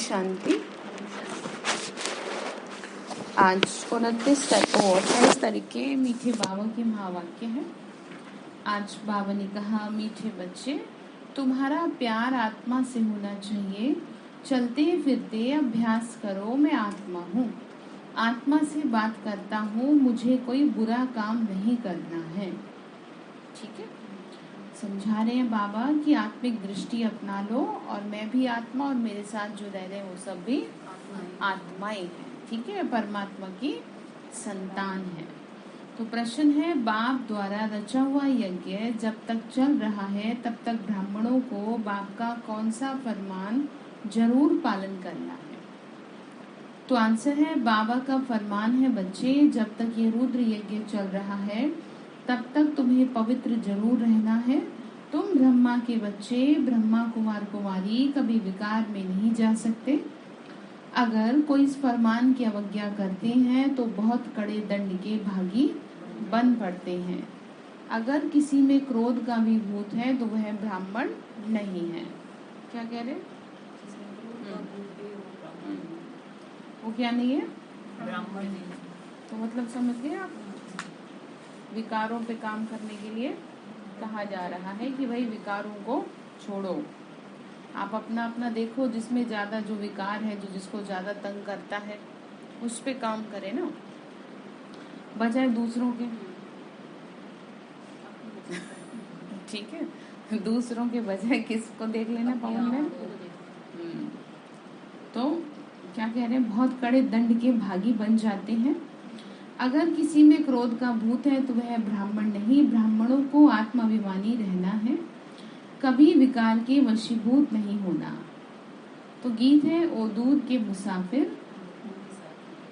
शांति। आज 28 तारीख के मीठे बाबा के महावाक्य है। आज बाबा ने कहा, मीठे बच्चे, तुम्हारा प्यार आत्मा से होना चाहिए। चलते फिरते अभ्यास करो, मैं आत्मा हूँ, आत्मा से बात करता हूँ, मुझे कोई बुरा काम नहीं करना है। ठीक है, समझा रहे हैं बाबा कि आत्मिक दृष्टि अपना लो और मैं भी आत्मा और मेरे साथ जो रह रहे हैं वो सब भी आत्माएं हैं। ठीक है, परमात्मा की संतान है। तो प्रश्न है, बाप द्वारा रचा हुआ यज्ञ जब तक चल रहा है तब तक ब्राह्मणों को बाप का कौन सा फरमान जरूर पालन करना है? तो आंसर है, बाबा का फरमान है, बच्चे, जब तक ये रुद्र यज्ञ चल रहा है तब तक तुम्हें पवित्र जरूर रहना है। तुम ब्रह्मा के बच्चे, ब्रह्मा कुमार कुमारी कभी विकार में नहीं जा सकते। अगर कोई इस फरमान की अवज्ञा करते हैं तो बहुत कड़े दंड के भागी बन पड़ते हैं। अगर किसी में क्रोध का भी भूत है तो वह ब्राह्मण नहीं है। क्या कह रहे? वो क्या नहीं है? ब्राह्मण नहीं। तो मतलब समझ गए आप? विकारों पे काम करने के लिए कहा जा रहा है कि भाई विकारों को छोड़ो। आप अपना अपना देखो, जिसमें ज्यादा जो विकार है, जो जिसको ज्यादा तंग करता है, उस पे काम करे ना, बजाय दूसरों के। ठीक है, दूसरों के बजाय किसको देख लेना पवन में। तो क्या कह रहे हैं, बहुत कड़े दंड के भागी बन जाते हैं। अगर किसी में क्रोध का भूत है तो वह ब्राह्मण नहीं। ब्राह्मणों को आत्माभिमानी रहना है, कभी विकार के वशीभूत नहीं होना। तो गीत है, ओ दूर के मुसाफिर,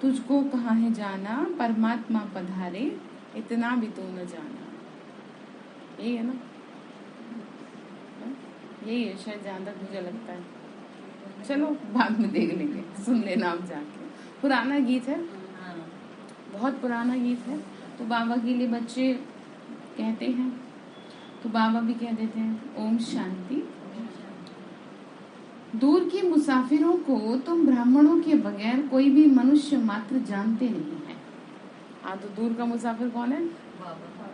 तुझको कहाँ है जाना, परमात्मा पधारे, इतना भी तो न जाना। यही है ना? यही है शायद, जहाँ तक मुझे लगता है। चलो बाद में देख लेंगे, सुन लेना आप जाके। पुराना गीत है, बहुत पुराना गीत है। तो बाबा के लिए बच्चे कहते हैं, तो बाबा भी कह देते हैं, ओम शांति। दूर के मुसाफिरों को तुम ब्राह्मणों के बगैर कोई भी मनुष्य मात्र जानते नहीं है। हाँ, तो दूर का मुसाफिर कौन है? बाबा,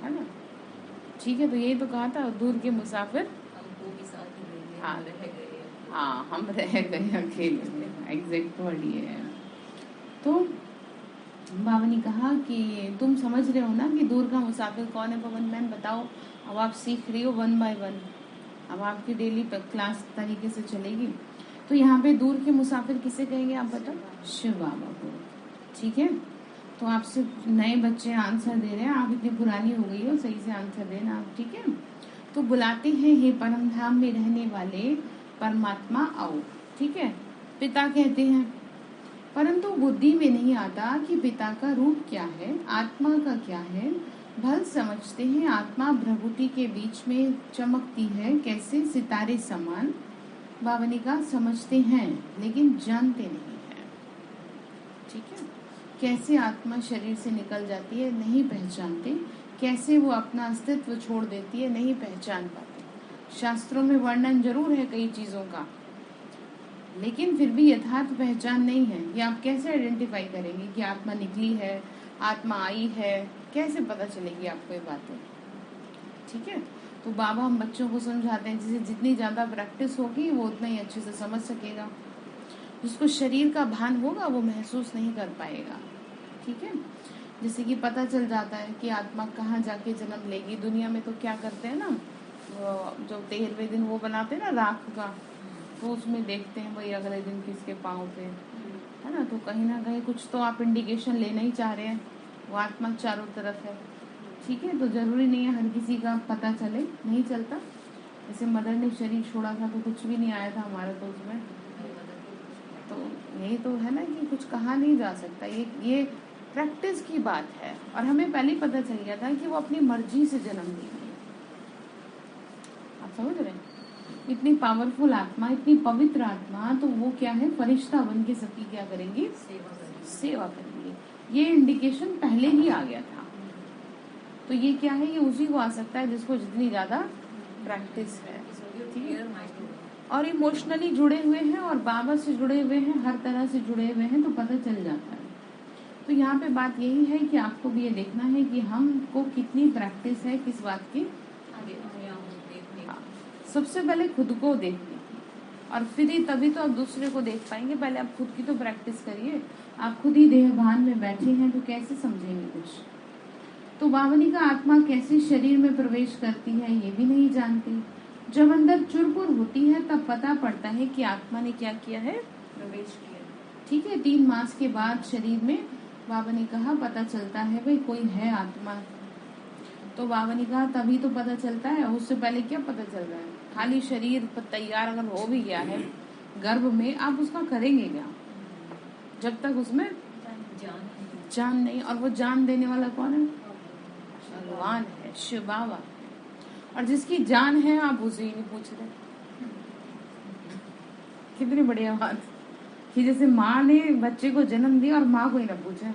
है ना? ठीक है, तो यही तो कहा था, दूर के मुसाफिर हमको भी साथ में। हाँ, रह गए। हाँ, हम रह गए अकेले में। एग्जैक्ट वर्ड ये है। तो बाबा ने कहा कि तुम समझ रहे हो ना कि दूर का मुसाफिर कौन है। पवन मैम बताओ। अब आप सीख रही हो 1 बाय 1। अब आपकी डेली क्लास तरीके से चलेगी। तो यहाँ पे दूर के मुसाफिर किसे कहेंगे आप बताओ? शिव बाबा को। ठीक है, तो आपसे नए बच्चे आंसर दे रहे हैं, आप इतनी पुरानी हो गई हो, सही से आंसर देना आप। ठीक है, तो बुलाते हैं, हे परम धाम में रहने वाले परमात्मा आओ। ठीक है, पिता कहते हैं, परंतु बुद्धि में नहीं आता कि पिता का रूप क्या है, आत्मा का क्या है। भल समझते हैं आत्मा प्रभुति के बीच में चमकती है कैसे सितारे समान। बाबा ने कहा, समझते हैं लेकिन जानते नहीं है। ठीक है, कैसे आत्मा शरीर से निकल जाती है नहीं पहचानते, कैसे वो अपना अस्तित्व छोड़ देती है नहीं पहचान पाते। शास्त्रों में वर्णन जरूर है कई चीजों का, लेकिन फिर भी यथार्थ पहचान नहीं है। ये आप कैसे आइडेंटिफाई करेंगे कि आत्मा निकली है, आत्मा आई है? कैसे पता चलेगी आपको ये बातें? ठीक है, तो बाबा हम बच्चों को समझाते हैं, जिसे जितनी ज्यादा प्रैक्टिस होगी वो उतना ही अच्छे से समझ सकेगा। जिसको शरीर का भान होगा वो महसूस नहीं कर पाएगा। ठीक है, जैसे कि पता चल जाता है कि आत्मा कहाँ जाके जन्म लेगी। दुनिया में तो क्या करते हैं ना, जो 13वें दिन वो बनाते हैं ना राख का, तो उसमें देखते हैं भाई अगले दिन किसके पाँव पे है ना। तो कहीं ना कहीं कुछ तो आप इंडिकेशन लेना ही चाह रहे हैं, वो आत्मा चारों तरफ है। ठीक है, तो जरूरी नहीं है हर किसी का पता चले, नहीं चलता। जैसे मदर ने शरीर छोड़ा था तो कुछ भी नहीं आया था हमारा, तो उसमें तो यही तो है ना कि कुछ कहा नहीं जा सकता। ये प्रैक्टिस की बात है, और हमें पहले ही पता चल गया था कि वो अपनी मर्जी से जन्म लेंगे। आप समझ रहे हैं? इतनी पावरफुल आत्मा, इतनी पवित्र आत्मा, तो वो क्या है, फरिश्ता बन के सबकी क्या करेंगी? सेवा करेंगी। ये इंडिकेशन पहले ही आ गया था। तो ये क्या है, ये उसी को आ सकता है जिसको जितनी ज्यादा प्रैक्टिस है। और इमोशनली जुड़े हुए हैं और बाबा से जुड़े हुए हैं, हर तरह से जुड़े हुए हैं, तो पता चल जाता है। तो यहाँ पे बात यही है कि आपको भी ये देखना है कि हमको कितनी प्रैक्टिस है किस बात की। सबसे पहले खुद को देखने की, और फिर ही तभी तो आप दूसरे को देख पाएंगे। पहले आप खुद की तो प्रैक्टिस करिए। आप खुद ही देह भान में बैठे हैं तो कैसे समझेंगे कुछ। तो बावनी का आत्मा कैसे शरीर में प्रवेश करती है ये भी नहीं जानती। जब अंदर चुरपुर होती है तब पता पड़ता है कि आत्मा ने क्या किया है, प्रवेश किया। ठीक है, 3 मास के बाद शरीर में बाबा ने कहा पता चलता है भाई कोई है आत्मा। तो बाबा ने कहा तभी तो पता चलता है, उससे पहले क्या पता चल रहा है। खाली शरीर तैयार अगर हो भी गया है गर्भ में, आप उसका करेंगे क्या जब तक उसमें जान नहीं। और वो जान देने वाला कौन है, भगवान है, शिव बाबा। और जिसकी जान है आप उसे ही नहीं पूछ रहे। कितनी बढ़िया बात कि जैसे माँ ने बच्चे को जन्म दिया और माँ को ही ना पूछे,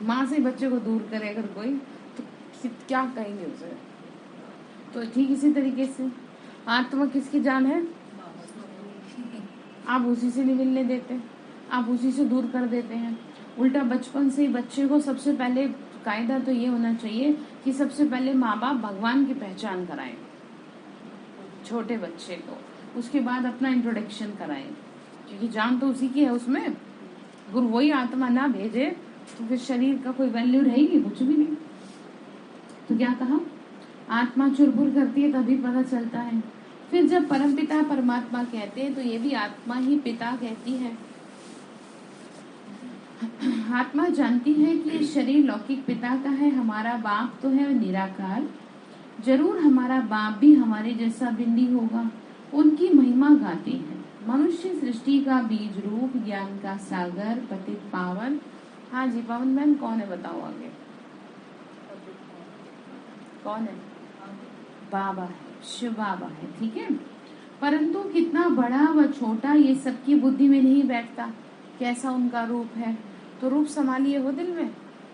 माँ से बच्चे को दूर करे अगर कोई, तो क्या कहेंगे उसे। तो ठीक इसी तरीके से आत्मा किसकी जान है, आप उसी से नहीं मिलने देते, आप उसी से दूर कर देते हैं। उल्टा बचपन से ही बच्चे को सबसे पहले कायदा तो ये होना चाहिए कि सबसे पहले माँ बाप भगवान की पहचान कराएं छोटे बच्चे को, उसके बाद अपना इंट्रोडक्शन कराएं, क्योंकि जान तो उसी की है उसमें। गुरु वही आत्मा ना भेजे तो फिर शरीर का कोई वैल्यू रहेगी, कुछ भी नहीं। तो क्या कहा, आत्मा चुरपुर करती है तभी पता चलता है। फिर जब परमपिता परमात्मा कहते हैं तो ये भी आत्मा ही पिता कहती है। आत्मा जानती है कि ये शरीर लौकिक पिता का है, हमारा बाप तो है निराकार, जरूर हमारा बाप भी हमारे जैसा बिंदी होगा। उनकी महिमा गाते हैं। मनुष्य सृष्टि का बीज रूप, ज्ञान का सागर, पतित पावन। हाँ जी पावन बहन कौन है बताओ आगे, कौन है, बाबा है, शिव बाबा है। ठीक है, परंतु कितना बड़ा व छोटा ये सबकी बुद्धि में नहीं बैठता। कैसा उनका रूप है, तो रूप संभालिए हो दिल में,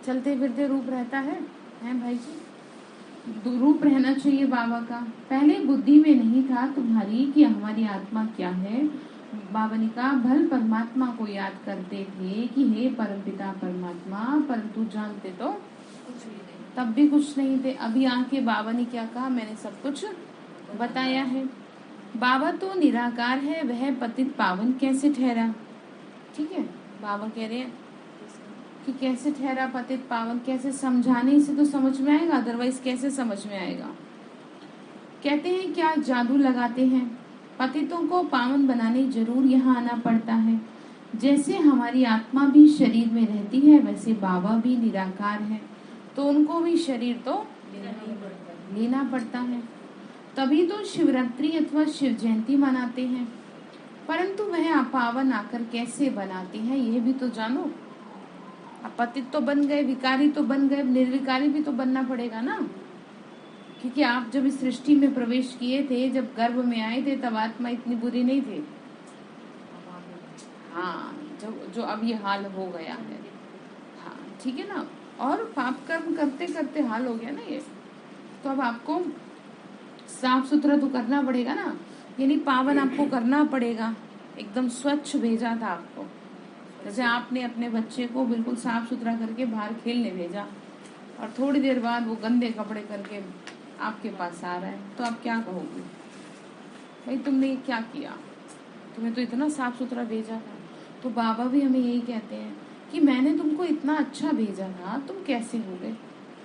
चलते फिरते रूप रहता है भाई जी, रूप रहना चाहिए बाबा का। पहले बुद्धि में नहीं था तुम्हारी कि हमारी आत्मा क्या है। बाबा ने कहा भल परमात्मा को याद करते थे कि हे परमपिता परमात्मा, परंतु जानते तो कुछ भी नहीं, तब भी कुछ नहीं थे। अभी आके बाबा ने क्या कहा, मैंने सब कुछ बताया है। बाबा तो निराकार है, वह पतित पावन कैसे ठहरा। ठीक है, बाबा कह रहे हैं कि कैसे ठहरा पतित पावन, कैसे, समझाने से तो समझ में आएगा, अदरवाइज कैसे समझ में आएगा। कहते हैं क्या जादू लगाते हैं, पतितों को पावन बनाने जरूर यहाँ आना पड़ता है। जैसे हमारी आत्मा भी शरीर में रहती है वैसे बाबा भी निराकार है, तो उनको भी शरीर तो लेना पड़ता है। तभी तो शिवरात्रि अथवा शिव जयंती मनाते हैं। परंतु वह पावन आकर कैसे बनाते हैं ये भी तो जानो। पतित तो बन गए, विकारी तो बन गए, निर्विकारी भी तो बनना पड़ेगा ना। क्योंकि आप जब इस सृष्टि में प्रवेश किए थे, जब गर्भ में आए थे, तब आत्मा इतनी बुरी नहीं थी। हाँ, जो अब ये हाल हो गया है। हाँ ठीक है ना, और पाप कर्म करते करते हाल हो गया ना ये। तो अब आपको साफ सुथरा तो करना पड़ेगा ना, यानी पावन आपको करना पड़ेगा। एकदम स्वच्छ भेजा था आपको, जैसे आपने अपने बच्चे को बिल्कुल साफ सुथरा करके बाहर खेलने भेजा, और थोड़ी देर बाद वो गंदे कपड़े करके आपके पास आ रहा है, तो आप क्या कहोगे, भाई तुमने ये क्या किया, तुम्हें तो इतना साफ सुथरा भेजा था। तो बाबा भी हमें यही कहते हैं कि मैंने तुमको इतना अच्छा भेजा था, तुम कैसे हो गए।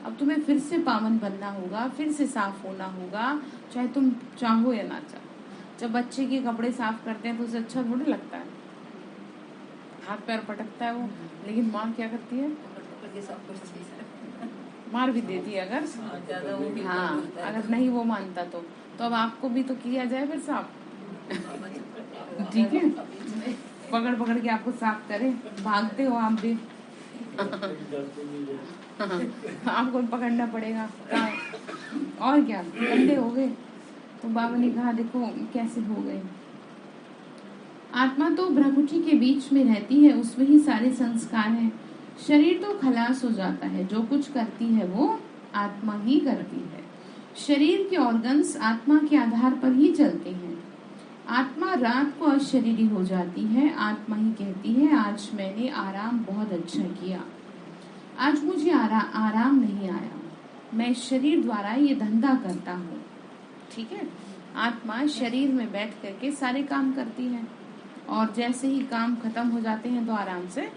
अब तुम्हें फिर से पावन बनना होगा, फिर से साफ होना होगा, चाहे तुम चाहो या ना चाहो। जब बच्चे के कपड़े साफ करते हैं तो उसे अच्छा थोड़ी लगता है, हाथ पैर पटकता है वो, लेकिन माँ क्या करती है, मार भी देती है अगर हाँ अगर नहीं वो मानता तो अब आपको भी तो किया जाए फिर साफ। ठीक है, पकड़ पकड़ के आपको साफ करे, भागते हो आप भी आपको पकड़ना पड़ेगा और क्या, गंदे हो गए। तो बाबा ने कहा देखो कैसे हो गए। आत्मा तो भ्रकुटी के बीच में रहती है, उसमें ही सारे संस्कार हैं। शरीर तो खलास हो जाता है, जो कुछ करती है वो आत्मा ही करती है। शरीर के ऑर्गन्स आत्मा के आधार पर ही चलते हैं। आत्मा रात को अशरीरी हो जाती है। आत्मा ही कहती है, आज मैंने आराम बहुत अच्छा किया, आज मुझे आराम नहीं आया, मैं शरीर द्वारा ये धंधा करता हूँ। ठीक है, आत्मा शरीर में बैठ करके सारे काम करती है और जैसे ही काम खत्म हो जाते हैं तो आराम से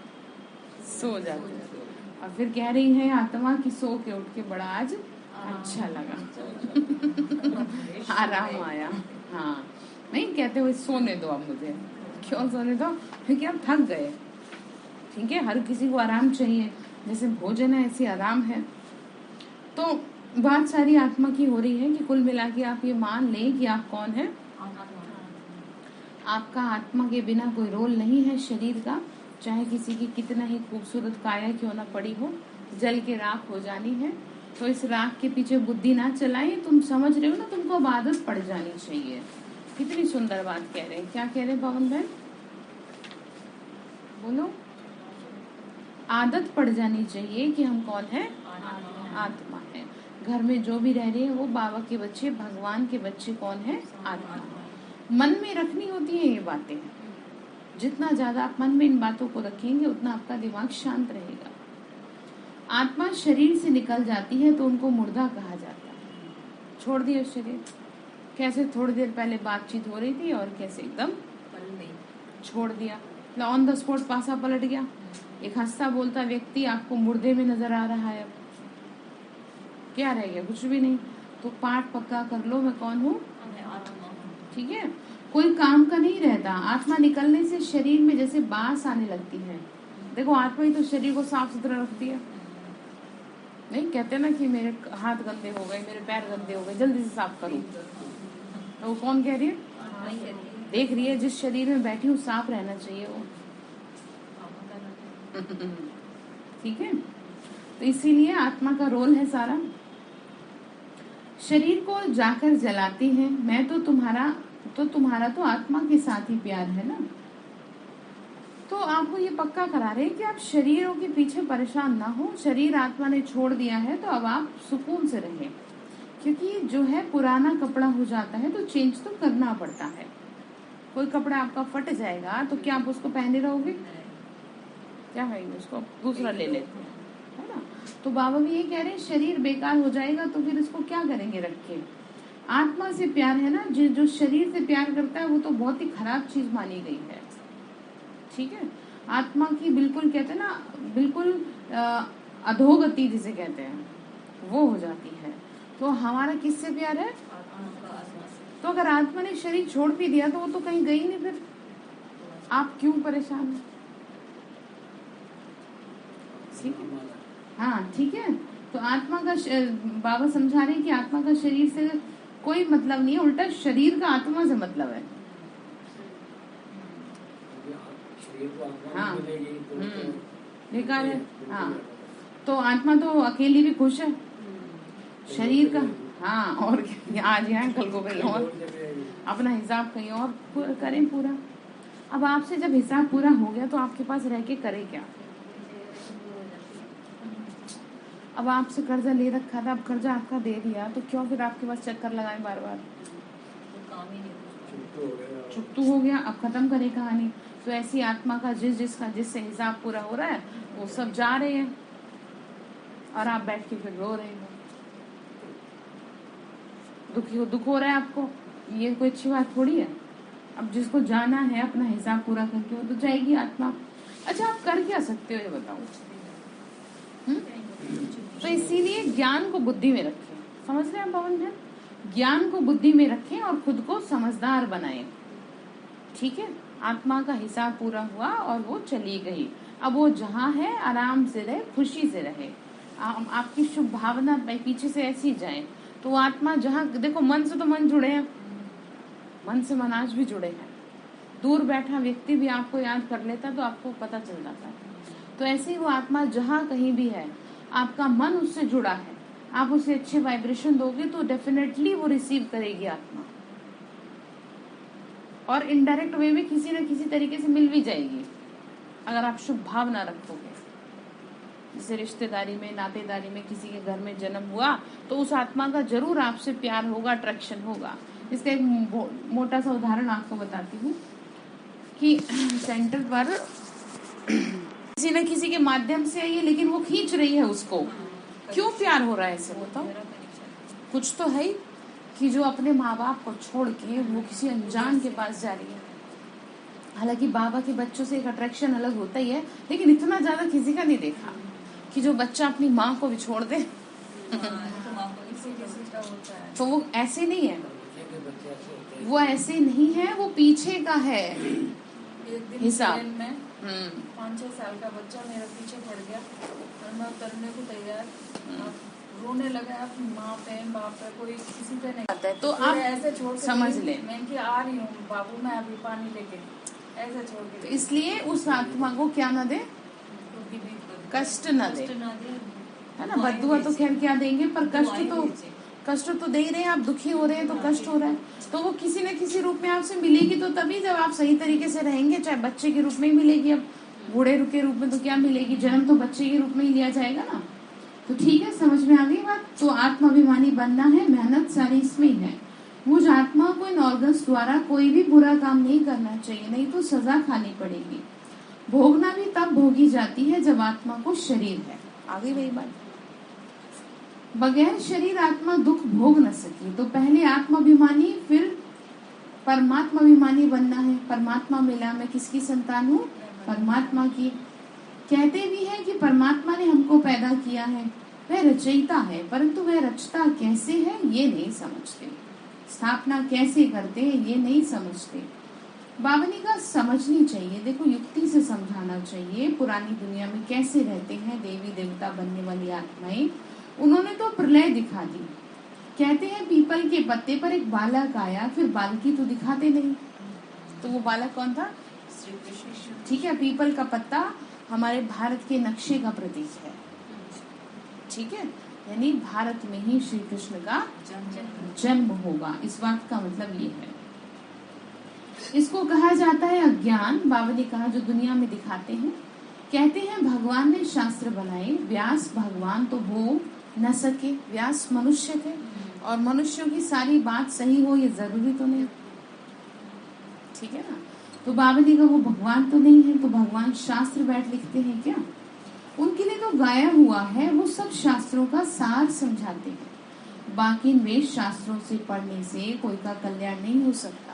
सो जाते हैं। और फिर कह रही है आत्मा की सो के उठ के बड़ा आज अच्छा लगा आराम आया। हाँ, नहीं कहते हुए सोने दो अब मुझे। क्यों सोने दो? क्योंकि आप थक गए। ठीक है, हर किसी को आराम चाहिए, जैसे भोजन है ऐसे आराम है। तो बात सारी आत्मा की हो रही है कि कुल मिला के आप ये मान लें कि आप कौन है। आपका आत्मा के बिना कोई रोल नहीं है शरीर का, चाहे किसी की कितना ही खूबसूरत काया क्यों ना पड़ी हो, जल के राख हो जानी है। तो इस राख के पीछे बुद्धि ना चलाएं। तुम समझ रहे हो ना, तुमको अब आदत पड़ जानी चाहिए। कितनी सुंदर बात कह रहे हैं। क्या कह रहे हैं पवन भाई, बोलो। आदत पड़ जानी चाहिए कि हम कौन है, आत्मा है। घर में जो भी रह रहे हैं वो बाबा के बच्चे, भगवान के बच्चे कौन है, आत्मा। मन में रखनी होती है ये बातें। जितना ज्यादा आप मन में इन बातों को रखेंगे उतना आपका दिमाग शांत रहेगा। आत्मा शरीर से निकल जाती है तो उनको मुर्दा कहा जाता है। छोड़ दिया शरीर। कैसे थोड़ी देर पहले बातचीत हो रही थी और कैसे एकदम छोड़ दिया, ऑन द स्पॉट पासा पलट गया। एक हंसता बोलता व्यक्ति आपको मुर्दे में नजर आ रहा है। अब क्या रह गया? कुछ भी नहीं। तो पाठ पक्का कर लो, मैं कौन हूँ, ठीक है। कोई काम का नहीं रहता। आत्मा निकलने से शरीर में जैसे बास आने लगती है। देखो, आत्मा ही तो शरीर को साफ सुथरा रखती है। नहीं कहते ना कि मेरे हाथ गंदे हो गए, मेरे पैर गंदे हो गए, जल्दी से साफ करो। तो वो कौन कह रही है? देख रही है जिस शरीर में बैठी हूँ साफ रहना चाहिए वो। ठीक है, तो इसीलिए आत्मा का रोल है सारा। शरीर को जाकर जलाती है। मैं तो तुम्हारा तो आत्मा के साथ ही प्यार है ना। तो आपको ये पक्का करा रहे हैं कि आप शरीरों के पीछे परेशान ना हो। शरीर आत्मा ने छोड़ दिया है तो अब आप सुकून से रहें, क्योंकि जो है पुराना कपड़ा हो जाता है तो चेंज तो करना पड़ता है। कोई कपड़ा आपका फट जाएगा तो क्या आप उसको पहने रहोगे? क्या है, उसको दूसरा ले लेते हैं, है ना। तो बाबा भी ये कह रहे हैं शरीर बेकार हो जाएगा तो फिर इसको क्या करेंगे रख के। आत्मा से प्यार है ना, जो शरीर से प्यार करता है वो तो बहुत ही खराब चीज मानी गई है। ठीक है, आत्मा की बिल्कुल कहते हैं ना, बिल्कुल अधोगति जिसे कहते हैं वो हो जाती है। तो हमारा किससे प्यार है? तो अगर आत्मा ने शरीर छोड़ भी दिया तो वो तो कहीं गई नहीं, फिर आप क्यों परेशान हैं? ठीक है, हाँ ठीक है। तो आत्मा का बाबा समझा रहे हैं कि आत्मा का शरीर से कोई मतलब नहीं है, उल्टा शरीर का आत्मा से मतलब है। हाँ, बेकार है। हाँ, तो आत्मा तो अकेली भी खुश है। शरीर का हाँ, और आज यहाँ कल को कहीं और, अपना हिसाब कहीं और करें पूरा। अब आपसे जब हिसाब पूरा हो गया तो आपके पास रह के करे क्या? अब आपसे कर्जा ले रखा था, अब कर्जा आपका दे दिया तो क्यों फिर आपके पास चक्कर लगाए बार बार? चुप्तू हो गया, अब खत्म करे कहानी। तो ऐसी आत्मा का जिससे हिसाब पूरा हो रहा है वो सब जा रहे हैं और आप बैठ के फिर रो रहे हो। दुख हो रहा है आपको, ये कोई अच्छी बात थोड़ी है। अब जिसको जाना है अपना हिसाब पूरा करके वो तो जाएगी आत्मा। अच्छा, आप कर क्या सकते हो ये बताओ? तो इसीलिए ज्ञान को बुद्धि में रखें। समझ रहे हैं पवन जी? ज्ञान को बुद्धि में रखें और खुद को समझदार बनाएं। ठीक है, आत्मा का हिसाब पूरा हुआ और वो चली गई। अब वो जहाँ है आराम से रहे, खुशी से रहे। आपकी शुभ भावना पीछे से ऐसी जाए तो वो आत्मा जहाँ, देखो मन से तो मन जुड़े हैं, मन से मन आज भी जुड़े हैं। दूर बैठा व्यक्ति भी आपको याद कर लेता तो आपको पता चल जाता है। तो ऐसे ही वो आत्मा जहाँ कहीं भी है, आपका मन उससे जुड़ा है, आप उसे अच्छे वाइब्रेशन दोगे तो डेफिनेटली वो रिसीव करेगी आत्मा, और इनडायरेक्ट वे में किसी न किसी तरीके से मिल भी जाएगी अगर आप शुभ भावना रखोगे। जैसे रिश्तेदारी में, नातेदारी में किसी के घर में जन्म हुआ तो उस आत्मा का जरूर आपसे प्यार होगा, अट्रैक्शन होगा। इसका एक मोटा सा उदाहरण आपको बताती हूँ कि सेंटर पर किसी न किसी के माध्यम से आई है, लेकिन वो खींच रही है उसको। क्यों प्यार हो रहा है इसे बताओ? कुछ तो है कि जो अपने माँ बाप को छोड़ के वो किसी अनजान के पास जा रही है। हालांकि बाबा के बच्चों से एक अट्रैक्शन अलग होता ही है, लेकिन इतना ज्यादा किसी का नहीं देखा कि जो बच्चा अपनी माँ को भी छोड़ दे। तो वो ऐसे नहीं है, वो ऐसे नहीं है, वो पीछे का है हिसाब। 5-6 साल का बच्चा मेरे पीछे पड़ गया और मैं उतरने को तैयार, रोने लगा अपनी माँ पे बाप पे, कोई किसी पे नहीं आता है। तो आप ऐसे छोड़ समझ ले, मैं कि आ रही हूँ बाबू, मैं अभी पानी लेके, ऐसे छोड़ के। तो इसलिए उस आत्मा को क्या न दे, कष्ट न दे, है ना। बद्दुआ तो खैर क्या देंगे, पर कष्ट तो दे ही रहे हैं। आप दुखी हो रहे हैं तो कष्ट हो रहा है, तो वो किसी न किसी रूप में आपसे मिलेगी। तो तभी जब आप सही तरीके से रहेंगे, चाहे बच्चे के रूप में ही मिलेगी, अब बूढ़े के रूप में तो क्या मिलेगी, जन्म तो बच्चे के रूप में ही लिया जाएगा ना। तो ठीक है, समझ में आ गई बात। तो आत्माभिमानी बनना है, मेहनत सारी इसमें ही है। मुझ आत्मा को इन ऑर्गन्स द्वारा कोई भी बुरा काम नहीं करना चाहिए, नहीं तो सजा खानी पड़ेगी। भोगना भी तब भोगी जाती है जब आत्मा को शरीर है। आ गई वही बात। बगैर शरीर आत्मा दुख भोग न सकी। तो पहले आत्माभिमानी फिर परमात्माभिमानी बनना है। परमात्मा मिला, मैं किसकी संतान हूँ? परमात्मा की। कहते भी हैं कि परमात्मा ने हमको पैदा किया है, वह रचयिता है, परंतु वह रचता कैसे है ये नहीं समझते, स्थापना कैसे करते हैं ये नहीं समझते। बावनी का समझनी चाहिए, देखो युक्ति से समझाना चाहिए। पुरानी दुनिया में कैसे रहते हैं देवी देवता बनने वाली आत्माएं, उन्होंने तो प्रलय दिखा दी। कहते हैं पीपल के पत्ते पर एक बालक आया, फिर बालकी तो दिखाते नहीं। तो वो बालक कौन था? ठीक है, पीपल का पत्ता हमारे भारत के नक्शे का प्रतीक है, ठीक है, यानी भारत में ही श्री कृष्ण का जन्म होगा। इस बात का मतलब ये है। इसको कहा जाता है अज्ञान। बाबा ने कहा जो दुनिया में दिखाते हैं। कहते हैं भगवान ने शास्त्र बनाए, व्यास भगवान तो हो न सके। व्यास मनुष्य थे और मनुष्यों की सारी बात सही हो ये जरूरी तो नहीं, ठीक है ना। तो बाबा ने कहा वो भगवान तो नहीं है, तो भगवान शास्त्र बैठ लिखते हैं क्या? उनके लिए तो गाया हुआ है, वो सब शास्त्रों का सार समझाते हैं। बाकी वेद शास्त्रों से पढ़ने से कोई का कल्याण नहीं हो सकता।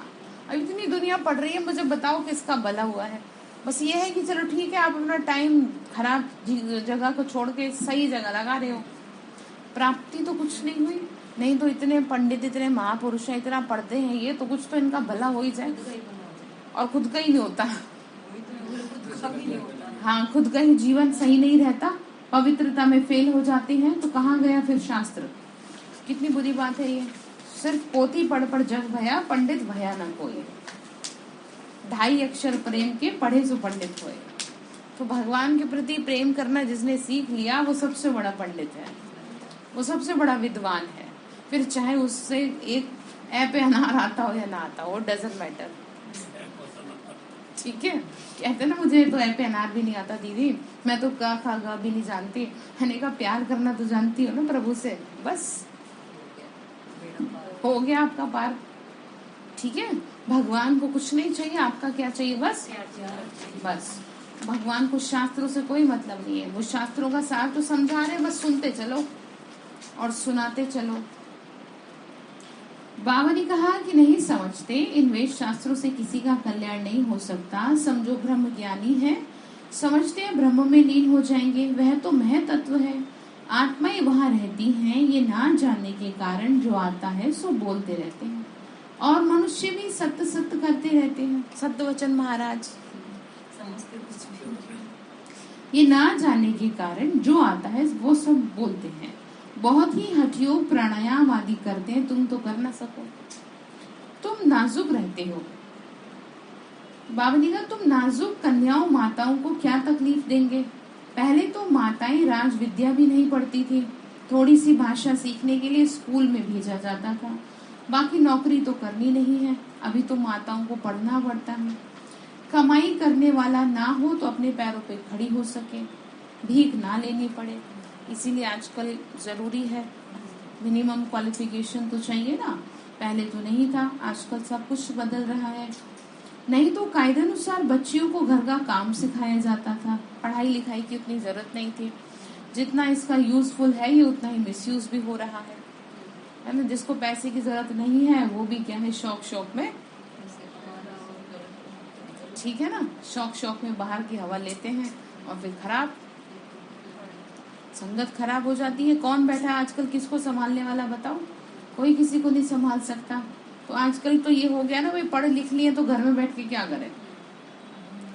अब इतनी दुनिया पढ़ रही है, मुझे बताओ किसका भला हुआ है? बस ये है कि चलो ठीक है, आप अपना टाइम खराब जगह को छोड़ के सही जगह लगा रहे हो, प्राप्ति तो कुछ नहीं हुई। नहीं तो इतने पंडित, इतने महापुरुष हैं, इतना पढ़ते हैं, ये तो कुछ तो इनका भला हो ही जाए, और खुद का ही नहीं होता। हाँ, खुद का ही जीवन सही नहीं रहता, पवित्रता में फेल हो जाते हैं, तो कहाँ गया फिर शास्त्र? कितनी बुरी बात है ये। सिर्फ पोथी पढ़ पढ़ जग भया, पंडित भया न कोई। 2.5 अक्षर प्रेम के पढ़े सो पंडित होए। तो भगवान के प्रति प्रेम करना जिसने सीख लिया वो सबसे बड़ा पंडित है, वो सबसे बड़ा विद्वान है। फिर चाहे उससे एक ए पे अनार आता हो या ना आता हो, डजंट मैटर, ठीक है। कहते ना मुझे तो ए पे अनार भी नहीं आता दीदी, मैं तो का खा गा भी नहीं जानती। मैंने कहा प्यार करना तो जानती हो ना प्रभु से, बस हो गया आपका पार, ठीक है। भगवान को कुछ नहीं चाहिए, आपका क्या चाहिए? बस भगवान को शास्त्रों से कोई मतलब नहीं है। वो शास्त्रों का सार तो समझा रहे, बस सुनते चलो और सुनाते चलो। बाबा ने कहा कि नहीं समझते, इन वेद शास्त्रों से किसी का कल्याण नहीं हो सकता। समझो ब्रह्म ज्ञानी है, समझते हैं ब्रह्म में लीन हो जाएंगे, वह तो मह तत्व है, आत्माएं वहाँ रहती हैं। ये ना जानने के कारण जो आता है सो बोलते रहते हैं, और मनुष्य भी सत्य सत्य करते रहते हैं। सत्य वचन महाराज, ये ना जानने के कारण जो आता है वो सब बोलते हैं। बहुत ही हठयोग प्राणायाम आदि करते हैं, तुम तो कर ना सको, तुम नाजुक रहते हो। बाबा ने कहा तुम नाजुक कन्याओं माताओं को क्या तकलीफ देंगे? पहले तो माताएं राज विद्या भी नहीं पढ़ती थी, थोड़ी सी भाषा सीखने के लिए स्कूल में भेजा जाता था, बाकी नौकरी तो करनी नहीं है। अभी तो माताओं को पढ़ना पड़ता है, कमाई करने वाला ना हो तो अपने पैरों पे खड़ी हो सके, भीख ना लेनी पड़े। इसीलिए आजकल जरूरी है, मिनिमम क्वालिफिकेशन तो चाहिए ना। पहले तो नहीं था, आजकल सब कुछ बदल रहा है। नहीं तो कायदानुसार बच्चियों को घर का काम सिखाया जाता था, पढ़ाई लिखाई की उतनी जरूरत नहीं थी। जितना इसका यूजफुल है ये उतना ही मिसयूज भी हो रहा है ना। जिसको पैसे की जरूरत नहीं है वो भी क्या है, शौक में, ठीक है ना, शौक में बाहर की हवा लेते हैं और फिर खराब संगत खराब हो जाती है। कौन बैठा है आजकल किसको संभालने वाला, बताओ? कोई किसी को नहीं संभाल सकता। तो आजकल तो ये हो गया ना, भाई पढ़ लिख लिए तो घर में बैठ के क्या करें।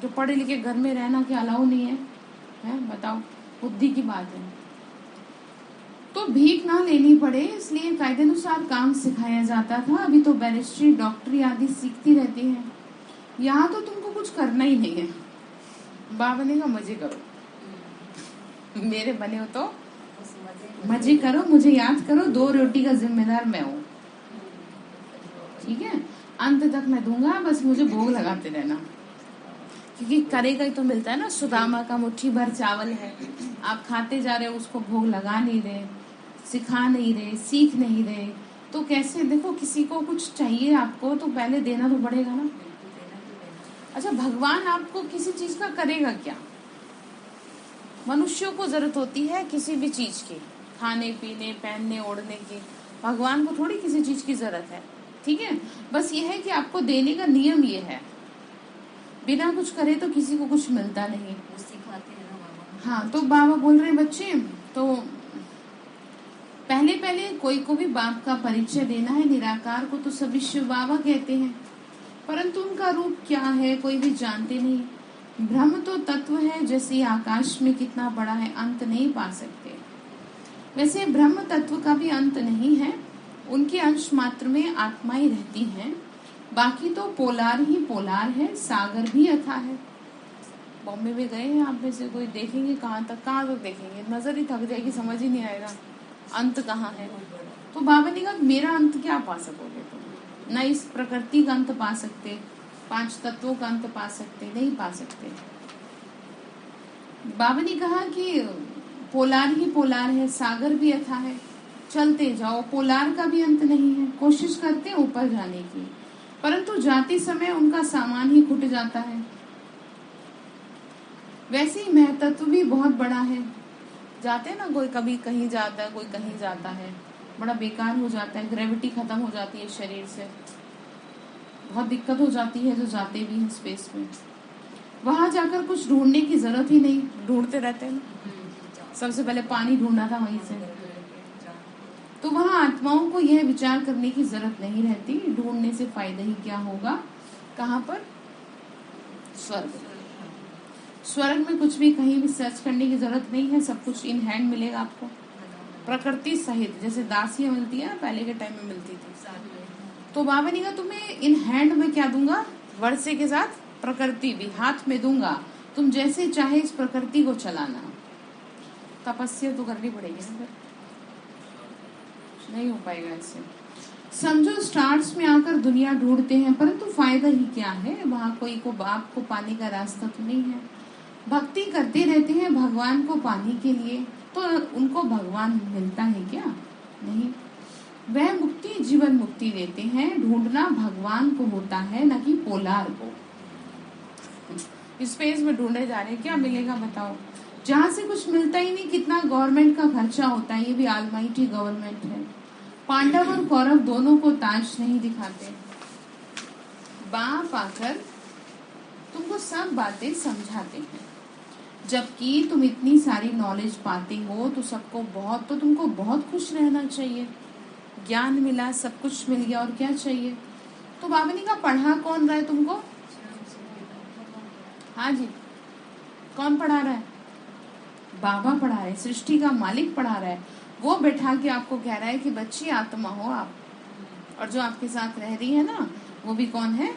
तो पढ़े लिखे घर में रहना क्या अलाउ नहीं है, बताओ? बुद्धि की बात है। तो भीख ना लेनी पड़े इसलिए कायदेनुसार काम सिखाया जाता था। अभी तो बैरिस्ट्री डॉक्टरी आदि सीखती रहती है। यहाँ तो तुमको कुछ करना ही नहीं है। बाबा ने कहा मजे करो, मेरे बने हो तो मजे करो, मुझे याद करो, 2 रोटी का जिम्मेदार मैं हूँ, ठीक है? अंत तक मैं दूंगा, बस मुझे भोग लगाते रहना, क्योंकि करेगा ही तो मिलता है ना। सुदामा का मुट्ठी भर चावल है, आप खाते जा रहे हो, उसको भोग लगा नहीं रहे, सिखा नहीं रहे, सीख नहीं रहे, तो कैसे? देखो किसी को कुछ चाहिए आपको तो पहले देना तो पड़ेगा ना। अच्छा, भगवान आपको किसी चीज का करेगा क्या? मनुष्यों को जरूरत होती है किसी भी चीज की, खाने पीने पहनने ओढ़ने की। भगवान को थोड़ी किसी चीज की जरूरत है, ठीक है? बस ये है कि आपको देने का नियम ये है, बिना कुछ करे तो किसी को कुछ मिलता नहीं। हाँ, तो बाबा बोल रहे बच्चे, तो पहले कोई को भी बाप का परिचय देना है। निराकार को तो सभी शिव बाबा कहते हैं, परंतु उनका रूप क्या है कोई भी जानते नहीं। ब्रह्म तो तत्व है, जैसे आकाश में कितना बड़ा है, अंत नहीं पा सकते। वैसे ब्रह्म तत्व का भी अंत नहीं है, उनके अंश मात्र में आत्माएं रहती हैं। बाकी तो पोलार ही पोलार है, सागर भी अथाह है। बॉम्बे में गए हैं आप में से कोई, देखेंगे कहाँ तक देखेंगे, नजर ही थक जाएगी, समझ ही नहीं आएगा अंत कहाँ है। तो बाबा ने कहा मेरा अंत क्या पा सकोगे तुम? न इस प्रकृति का अंत पा सकते, 5 तत्वों का अंत पा सकते, नहीं पा सकते। बाबा ने कहा कि पोलार ही पोलार है, सागर भी अथाह है, चलते जाओ, पोलार का भी अंत नहीं है। कोशिश करते हैं ऊपर जाने की, परंतु जाते समय उनका सामान ही खुट जाता है। वैसे ही महतत्व भी बहुत बड़ा है। जाते हैं ना, कोई कभी कहीं जाता है, कोई कहीं जाता है, बड़ा बेकार हो जाता है, ग्रेविटी खत्म हो जाती है शरीर से, बहुत दिक्कत हो जाती है जो जाते भी हैं स्पेस में। वहां जाकर कुछ ढूंढने की जरूरत ही नहीं, ढूंढते रहते हैं। सबसे पहले पानी ढूंढना था वहीं से, तो वहां आत्माओं को यह विचार करने की जरूरत नहीं रहती, ढूंढने से फायदा ही क्या होगा। कहाँ पर? स्वर्ग। स्वर्ग में कुछ भी कहीं भी सर्च करने की जरूरत नहीं है, सब कुछ इन हैंड मिलेगा आपको, प्रकृति सहित। जैसे दासियां मिलती है ना, पहले के टाइम में मिलती थी। तो बाबा ने कहा तुम्हें इन हैंड में क्या दूंगा? वर्षे के साथ प्रकृति भी हाथ में दूंगा, तुम जैसे चाहे इस प्रकृति को चलाना। तपस्या तो करनी पड़ेगी ना, नहीं हो पाएगा ऐसे। समझो स्टार्स में आकर दुनिया ढूंढते हैं, परंतु फायदा ही क्या है? वहाँ कोई को बाप को पाने का रास्ता तो नहीं है। भक्ति करते रहते हैं भगवान को पाने के लिए, तो उनको भगवान मिलता है क्या? नहीं। वह मुक्ति जीवन मुक्ति देते हैं, ढूंढना भगवान को होता है, न कि पोलार को। स्पेस में ढूंढे जा रहे हैं, क्या मिलेगा बताओ? जहाँ से कुछ मिलता ही नहीं। कितना गवर्नमेंट का खर्चा होता है, ये भी ऑलमाइटी गवर्नमेंट है। पांडव और कौरव दोनों को ताज नहीं दिखाते। बाप आकर तुमको सब बातें समझाते हैं, जबकि तुम इतनी सारी नॉलेज पाते हो तो तुमको बहुत खुश रहना चाहिए। ज्ञान मिला, सब कुछ मिल गया, और क्या चाहिए? तो बाबा ने कहा पढ़ा कौन रहा है तुमको? हाँ जी, कौन पढ़ा रहा है? बाबा पढ़ा रहे, सृष्टि का मालिक पढ़ा रहा है। वो बैठा के आपको कह रहा है कि बच्ची आत्मा हो आप, और जो आपके साथ रह रही है ना, वो भी कौन है?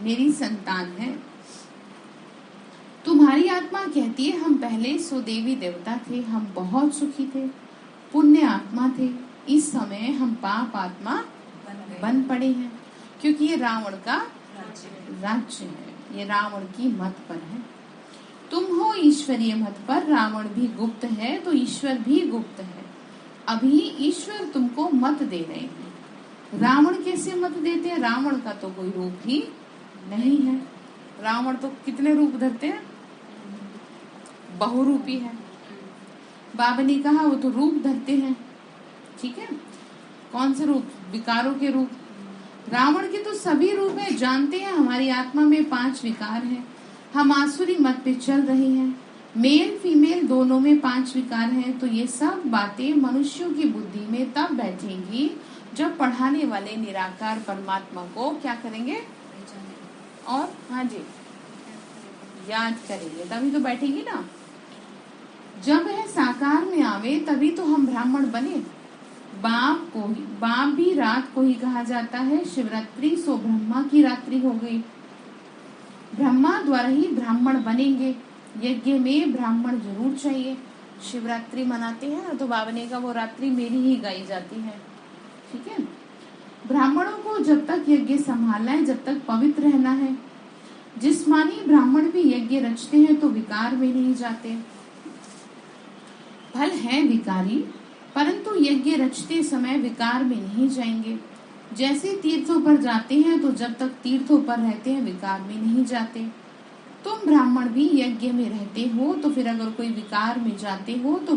मेरी संतान है। तुम्हारी आत्मा कहती है हम पहले सुदेवी देवता थे, हम बहुत सुखी थे, पुण्य आत्मा थे, इस समय हम पाप आत्मा बन पड़े हैं, क्योंकि ये रावण का राज्य है, ये रावण की मत पर है। तुम हो ईश्वरीय मत पर, रावण भी गुप्त है तो ईश्वर भी गुप्त है। अभी ईश्वर तुमको मत दे रहे हैं, रावण कैसे मत देते हैं? रावण का तो कोई रूप ही नहीं है। रावण तो कितने रूप धरते हैं, बहुरूपी है। बाबा ने कहा वो तो रूप धरते हैं, ठीक है। कौन से रूप? विकारों के रूप। रावण के तो सभी रूप है, जानते हैं हमारी आत्मा में 5 विकार हैं। हम आसुरी मत पे चल रहे हैं, मेल फीमेल दोनों में 5 विकार हैं। तो ये सब बातें मनुष्यों की बुद्धि में तब बैठेंगी जब पढ़ाने वाले निराकार परमात्मा को क्या करेंगे, और हाँ जी याद करेंगे, तभी तो बैठेगी ना। जब वह साकार में आवे तभी तो हम ब्राह्मण बने। बाप भी रात को ही कहा जाता है। शिवरात्रि सो ब्रह्मा की रात्रि हो गई। ब्रह्मा द्वारा ही ब्राह्मण बनेंगे। यज्ञ में ब्राह्मण जरूर चाहिए। शिवरात्रि मनाते हैं ना, तो बाबा ने कहा वो रात्रि मेरी ही गाई जाती है, ठीक है। ब्राह्मणों को जब तक यज्ञ संभालना है, जब तक पवित्र रहना है। जिस्मानी ब्राह्मण भी यज्ञ रचते हैं तो विकार में नहीं जाते। फल है विकारी, परंतु यज्ञ रचते समय विकार में नहीं जाएंगे। जैसे तीर्थों पर जाते हैं तो जब तक तीर्थों पर रहते हैं विकार में नहीं जाते। तुम ब्राह्मण भी यज्ञ में रहते हो, तो फिर अगर कोई विकार में जाते हो तो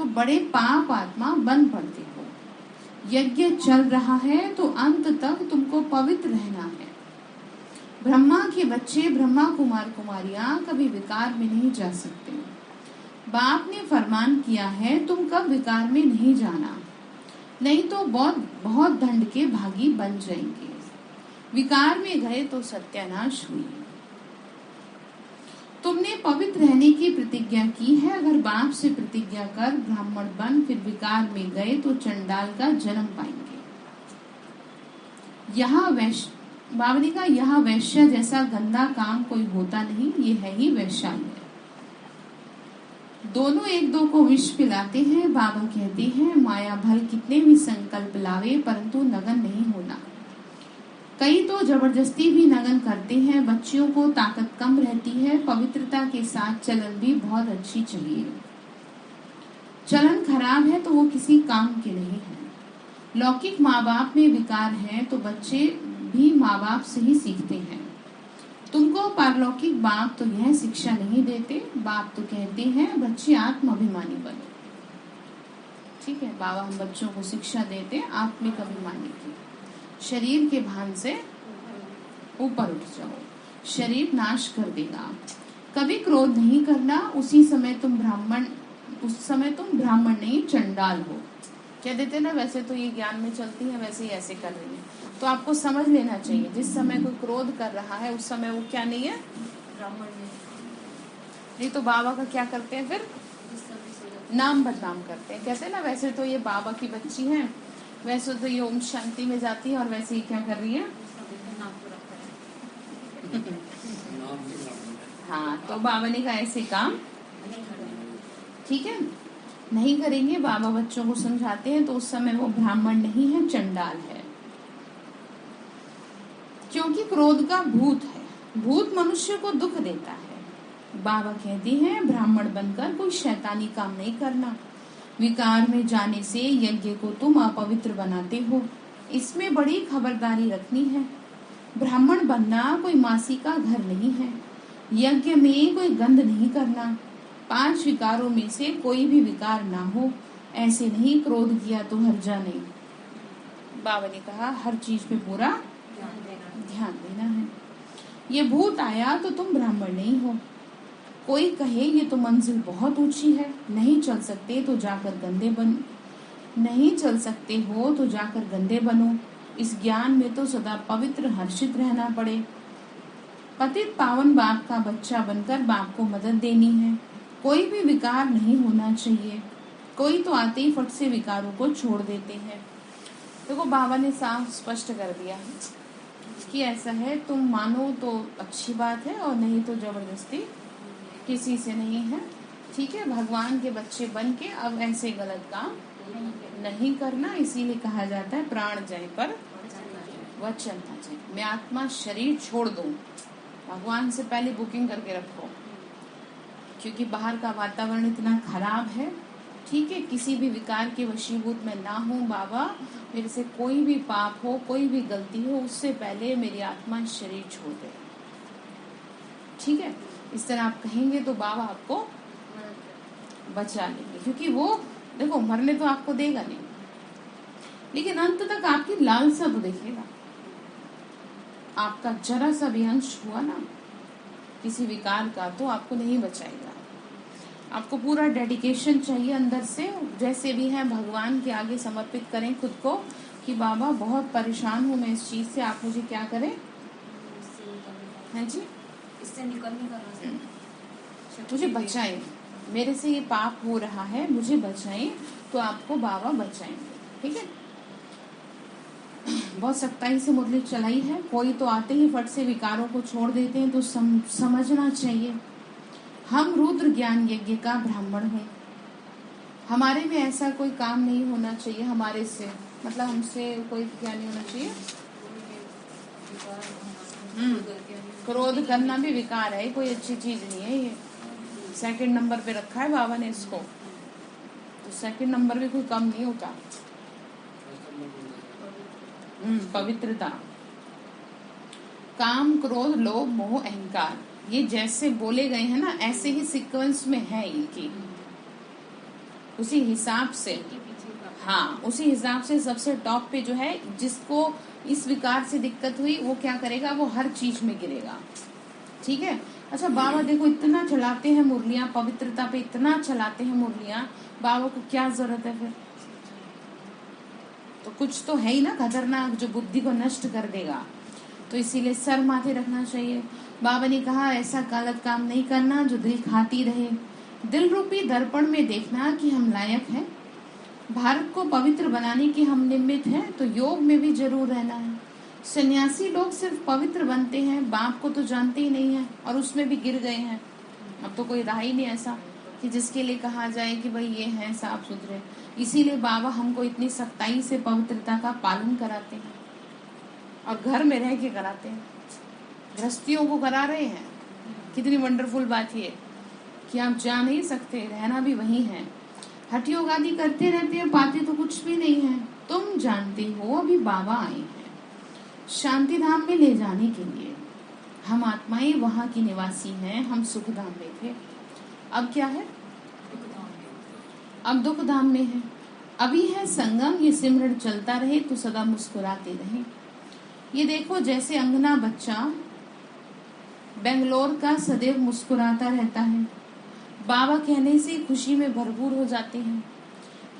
बड़े पाप आत्मा बन पड़ते हो। यज्ञ चल रहा है तो अंत तक तुमको पवित्र रहना है। ब्रह्मा के बच्चे ब्रह्मा कुमार कुमारियां कभी विकार में नहीं जा सकते। बाप ने फरमान किया है तुम कब विकार में नहीं जाना, नहीं तो बहुत दंड के भागी बन जाएंगे। विकार में गए तो सत्यानाश हुई। तुमने पवित्र रहने की प्रतिज्ञा की है, अगर बाप से प्रतिज्ञा कर ब्राह्मण बन फिर विकार में गए तो चंडाल का जन्म पाएंगे। बावनी का यहाँ वैश्य जैसा गंदा काम कोई होता नहीं, ये है ही वैश्यालय। दोनों एक दो को विष पिलाते हैं। बाबा कहते हैं माया भल कितने भी संकल्प लावे परंतु नगन नहीं होना। कई तो जबरदस्ती भी नगन करते हैं। बच्चियों को ताकत कम रहती है, पवित्रता के साथ चलन भी बहुत अच्छी चाहिए। चलन खराब है तो वो किसी काम के नहीं है। लौकिक माँ बाप में विकार है तो बच्चे भी माँ बाप से ही सीखते हैं। तुमको पारलौकिक बाप तो यह शिक्षा नहीं देते। बाप तो कहते हैं बच्चे आत्माभिमानी बनो, ठीक है। बाबा हम बच्चों को शिक्षा देते आत्मिक अभिमानी की। शरीर के भान से ऊपर उठ जाओ, शरीर नाश कर देगा। कभी क्रोध नहीं करना, उस समय तुम ब्राह्मण नहीं चंडाल हो। कह देते ना वैसे तो ये ज्ञान में चलती है, वैसे ही ऐसे कर रही है। तो आपको समझ लेना चाहिए जिस समय कोई क्रोध कर रहा है उस समय वो क्या नहीं है, ब्राह्मण नहीं। तो बाबा का क्या करते हैं फिर, नाम बदनाम करते हैं। कहते हैं ना वैसे तो ये बाबा की बच्ची है, वैसे तो ये ओम शांति में जाती है और वैसे ही क्या कर रही है। हाँ, तो बाबा ने कहा ऐसे काम ठीक है नहीं करेंगे। बाबा बच्चों को समझाते हैं तो उस समय वो ब्राह्मण नहीं है, चंडाल है। क्योंकि क्रोध का भूत है, भूत मनुष्य को दुख देता है। बाबा कहते हैं ब्राह्मण बनकर कोई शैतानी काम नहीं करना। विकार में जाने से यज्ञ को तुम अपवित्र बनाते हो, इसमें बड़ी खबरदारी रखनी है। ब्राह्मण बनना कोई मासी का घर नहीं है। यज्ञ में कोई गंध नहीं करना। 5 विकारों में से कोई भी विकार ना हो। ऐसे नहीं क्रोध किया तो हर्जा नहीं। बाबा ने कहा हर चीज पे पूरा ध्यान देना है। ये भूत आया तो तुम ब्राह्मण नहीं हो। कोई कहे ये तो मंजिल बहुत ऊंची है, नहीं चल सकते तो जाकर गंदे बनो। इस ज्ञान में तो सदा पवित्र हर्षित रहना पड़े। पतित पावन बाप का बच्चा बनकर बाप को मदद देनी है। कोई भी विकार नहीं होना चाहिए। कोई तो आते ही फट से विकारों को छोड़ देते हैं। देखो बाबा ने साफ स्पष्ट कर दिया कि ऐसा है, तुम मानो तो अच्छी बात है और नहीं तो जबरदस्ती किसी से नहीं है, ठीक है। भगवान के बच्चे बन के अब ऐसे गलत काम नहीं करना। इसीलिए कहा जाता है प्राण जाए पर वचन न जाए। मैं आत्मा शरीर छोड़ दूं, भगवान से पहले बुकिंग करके रखो, क्योंकि बाहर का वातावरण इतना खराब है, ठीक है, किसी भी विकार के वशीभूत मैं ना हूँ बाबा, मेरे से कोई भी पाप हो, कोई भी गलती हो, उससे पहले मेरी आत्मा शरीर छोड़ दे। ठीक है, इस तरह आप कहेंगे तो बाबा आपको बचा लेंगे, क्योंकि वो देखो मरने तो आपको देगा नहीं, लेकिन अंत तक आपकी लालसा तो देखेगा। आपका जरा सा भी अंश हुआ ना किसी विकार का तो आपको नहीं बचाएगा। आपको पूरा डेडिकेशन चाहिए अंदर से, जैसे भी है भगवान के आगे समर्पित करें खुद को कि बाबा बहुत परेशान हूँ मैं इस चीज से, आप मुझे क्या करें, है जी, इससे निकलने का रास्ता मुझे बचाएं, मेरे से ये पाप हो रहा है, मुझे बचाएं, तो आपको बाबा बचाएंगे। ठीक है, बहुत सख्ताई से मुरली चलाई है, कोई तो आते ही फट से विकारों को छोड़ देते हैं, तो समझना चाहिए हम रुद्र ज्ञान यज्ञ का ब्राह्मण हैं, हमारे में ऐसा कोई काम नहीं होना चाहिए, हमारे से मतलब हमसे कोई क्या नहीं होना चाहिए। क्रोध करना भी विकार है, कोई अच्छी चीज नहीं है, ये सेकंड नंबर पे रखा है बाबा ने इसको, तो सेकंड नंबर भी कोई कम नहीं होता। पवित्रता, काम, क्रोध, लोभ, मोह, अहंकार, ये जैसे बोले गए हैं ना ऐसे ही सीक्वेंस में है इनकी, उसी हिसाब से, हाँ उसी हिसाब से सबसे टॉप पे जो है, जिसको इस विकार से दिक्कत हुई वो क्या करेगा, वो हर चीज में गिरेगा। ठीक है, अच्छा बाबा देखो इतना चलाते हैं मुरलियां, पवित्रता पे इतना चलाते हैं मुरलियां, बाबा को क्या जरूरत है फिर, तो कुछ तो है ही ना खतरनाक जो बुद्धि को नष्ट कर देगा, तो इसीलिए सर माथे रखना चाहिए। बाबा ने कहा ऐसा गलत काम नहीं करना जो दिल खाती रहे, दिल रूपी दर्पण में देखना कि हम लायक हैं, भारत को पवित्र बनाने की हम निमित्त हैं, तो योग में भी जरूर रहना है। सन्यासी लोग सिर्फ पवित्र बनते हैं, बाप को तो जानते ही नहीं है और उसमें भी गिर गए हैं। अब तो कोई रहा ही नहीं ऐसा कि जिसके लिए कहा जाए कि भाई ये हैं साफ सुथरे, इसीलिए बाबा हमको इतनी सख्ताई से पवित्रता का पालन कराते हैं और घर में रह के कराते हैं, गृहस्थियों को करा रहे हैं। कितनी वंडरफुल बात ये कि आप जा नहीं सकते, रहना भी वही है, हठ योग आदि करते रहते हैं, पाते तो कुछ भी नहीं है। तुम जानते हो अभी बाबा आए हैं शांति धाम में ले जाने के लिए, हम आत्माएं वहां की निवासी हैं, हम सुख धाम में थे, अब क्या है, अब दुख धाम में है। अभी है संगम, ये सिमरन चलता रहे तो सदा मुस्कुराते रहे। ये देखो जैसे अंगना बच्चा बेंगलोर का सदैव मुस्कुराता रहता है, बाबा कहने से खुशी में भरपूर हो जाते हैं।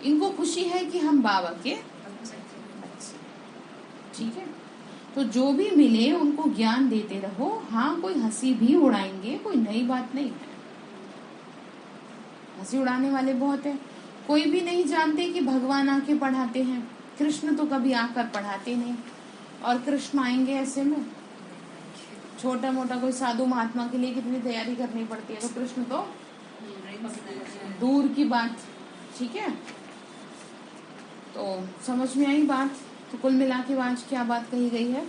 इनको खुशी है कि हम बाबा के, ठीक है, तो जो भी मिले उनको ज्ञान देते रहो। हाँ कोई हंसी भी उड़ाएंगे, कोई नई बात नहीं है, हंसी उड़ाने वाले बहुत है। कोई भी नहीं जानते कि भगवान आके पढ़ाते हैं, कृष्ण तो कभी आकर पढ़ाते नहीं, और कृष्ण आएंगे ऐसे में, छोटा मोटा कोई साधु महात्मा के लिए कितनी तैयारी करनी पड़ती है, तो कृष्ण तो दूर की बात। ठीक है, तो समझ में आई बात। तो कुल मिला के आज क्या बात कही गई है,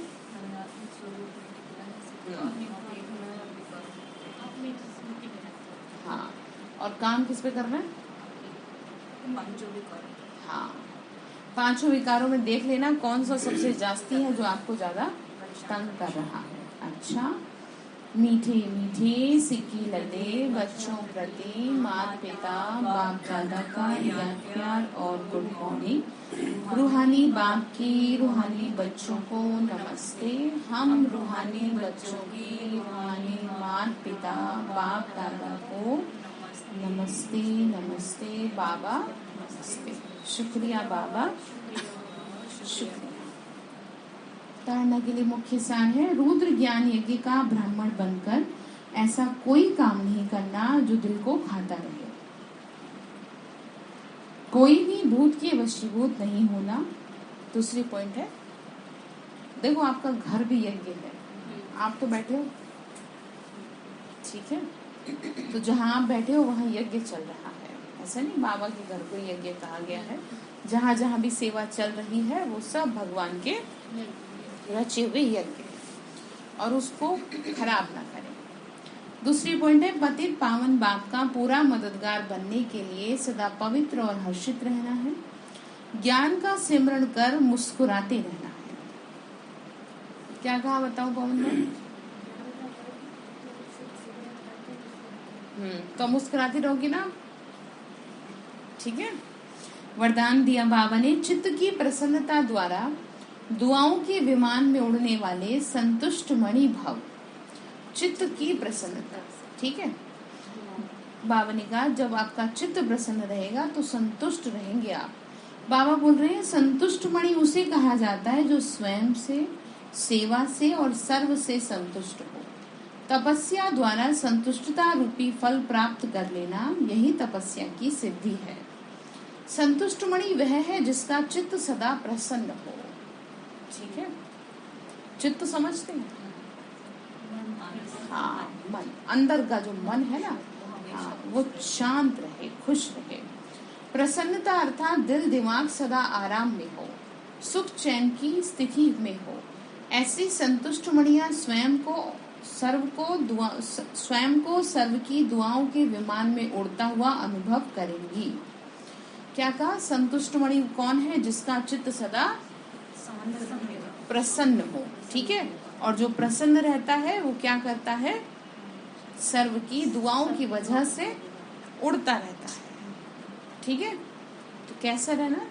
हाँ, और काम किस पे करना है, हाँ, पांचों विकारों में देख लेना कौन सा सबसे जास्ती है जो आपको ज्यादा तंग कर रहा है। अच्छा, मीठे मीठे सिक्की लदे बच्चों प्रति माता पिता बाप दादा का याद प्यार और गुड मॉर्निंग। रूहानी बाप की रूहानी बच्चों को नमस्ते। हम रूहानी बच्चों की रूहानी माता पिता बाप दादा को नमस्ते नमस्ते बाबा नमस्ते। शुक्रिया बाबा, शुक्रिया। धारणा के लिए मुख्य सार है, रुद्र ज्ञान यज्ञ का ब्राह्मण बनकर ऐसा कोई काम नहीं करना जो दिल को खाता रहे, कोई भी भूत के वशीभूत नहीं होना। दूसरी पॉइंट है, देखो आपका घर भी यज्ञ है, आप तो बैठे हो, ठीक है, तो जहाँ आप बैठे हो वहाँ यज्ञ चल रहा है, ऐसा नहीं बाबा के घर को यज्ञ कहा गया है। जहाँ जहाँ भी सेवा चल रही है वो सब भगवान के रचे हुए यज्ञ, और उसको खराब ना करें। दूसरी पॉइंट है पतित पावन बाप का पूरा मददगार बनने के लिए सदा पवित्र और हर्षित रहना है। ज्ञान का सिमरण कर मुस्कुराते रहना है। क्या कहा बताओ पवन भाई? तो मुस्कुराती रहोगी ना, ठीक है। वरदान दिया बाबा ने, चित्त की प्रसन्नता द्वारा दुआओं के विमान में उड़ने वाले संतुष्ट मणि भव। चित्त की प्रसन्नता, ठीक है। बाबा ने कहा जब आपका चित्त प्रसन्न रहेगा तो संतुष्ट रहेंगे आप। बाबा बोल रहे हैं संतुष्ट मणि उसे कहा जाता है जो स्वयं से, सेवा से और सर्व से संतुष्ट हो। तपस्या द्वारा संतुष्टता रूपी फल प्राप्त कर लेना, यही तपस्या की सिद्धि है। संतुष्ट मणि वह है जिसका चित्त सदा प्रसन्न हो, ठीक है। चित्त समझते हैं? हाँ, मन, अंदर का जो मन है ना, हाँ, वो शांत रहे, खुश रहे। प्रसन्नता अर्थात दिल दिमाग सदा आराम में हो, सुख चैन की स्थिति में हो। ऐसी संतुष्ट मणियां स्वयं को सर्व की दुआओं के विमान में उड़ता हुआ अनुभव करेंगी। क्या कहा? संतुष्ट मणि कौन है? जिसका चित्त सदा प्रसन्न हो, ठीक है। और जो प्रसन्न रहता है वो क्या करता है? सर्व की दुआओं की वजह से उड़ता रहता है, ठीक है। तो कैसा रहना?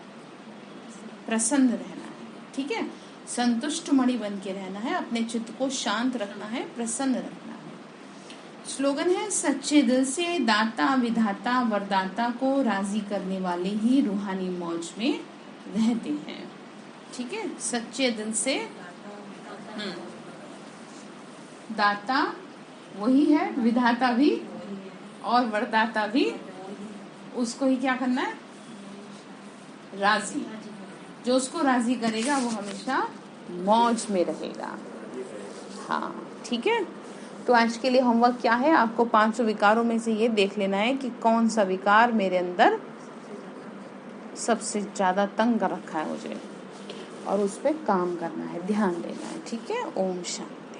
प्रसन्न रहना है, ठीक है। संतुष्ट मणि बन के रहना है, अपने चित्त को शांत रखना है, प्रसन्न रखना है। स्लोगन है सच्चे दिल से दाता विधाता वरदाता को राजी करने वाले ही रूहानी मौज में रहते हैं, ठीक है। सच्चे दिल से दाता वही है, विधाता भी और वरदाता भी, उसको ही क्या करना है? राजी। जो उसको राजी करेगा वो हमेशा मौज में रहेगा। हाँ, ठीक है। तो आज के लिए होमवर्क क्या है? आपको 5 विकारों में से ये देख लेना है कि कौन सा विकार मेरे अंदर सबसे ज्यादा तंग कर रखा है मुझे, और उस पर काम करना है, ध्यान देना है, ठीक है। ओम शांति।